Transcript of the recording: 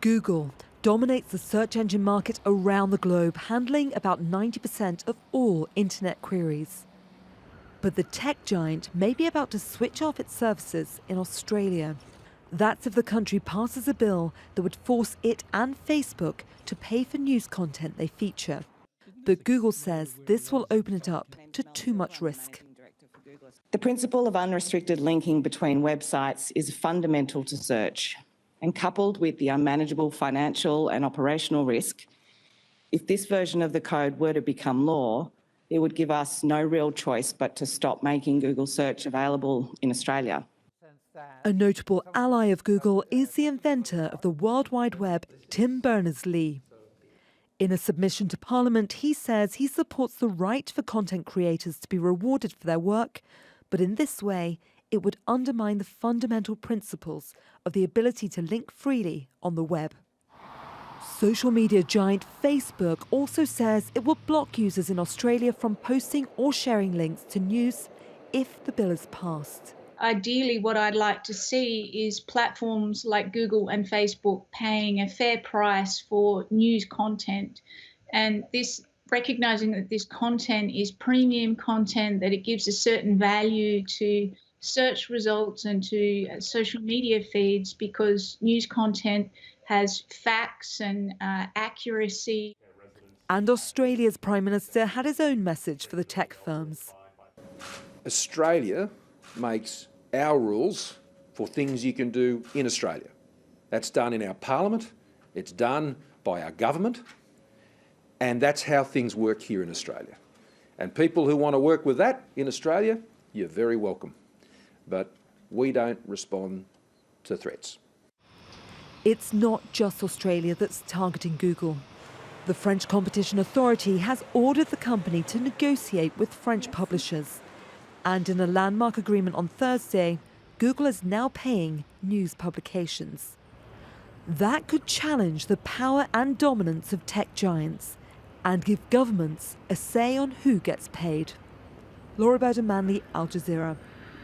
Google dominates the search engine market around the globe, handling about 90% of all internet queries. But the tech giant may be about to switch off its services in Australia. That's if the country passes a bill that would force it and Facebook to pay for news content they feature. But Google says this will open it up to too much risk. The principle of unrestricted linking between websites is fundamental to search, and coupled with the unmanageable financial and operational risk, if this version of the code were to become law, it would give us no real choice but to stop making Google search available in Australia. A notable ally of Google is the inventor of the World Wide Web, Tim Berners-Lee. In a submission to Parliament, he says he supports the right for content creators to be rewarded for their work, but in this way, it would undermine the fundamental principles of the ability to link freely on the web. Social media giant Facebook also says it will block users in Australia from posting or sharing links to news if the bill is passed. Ideally, what I'd like to see is platforms like Google and Facebook paying a fair price for news content, and this recognising that this content is premium content, that it gives a certain value to search results and to social media feeds, because news content has facts and accuracy. And Australia's Prime Minister had his own message for the tech firms. Australia makes our rules for things you can do in Australia. That's done in our Parliament, it's done by our government, and that's how things work here in Australia. And people who want to work with that in Australia, you're very welcome. But we don't respond to threats. It's not just Australia that's targeting Google. The French Competition Authority has ordered the company to negotiate with French publishers. And in a landmark agreement on Thursday, Google is now paying news publications. That could challenge the power and dominance of tech giants and give governments a say on who gets paid. Burdon-Manley, Al Jazeera.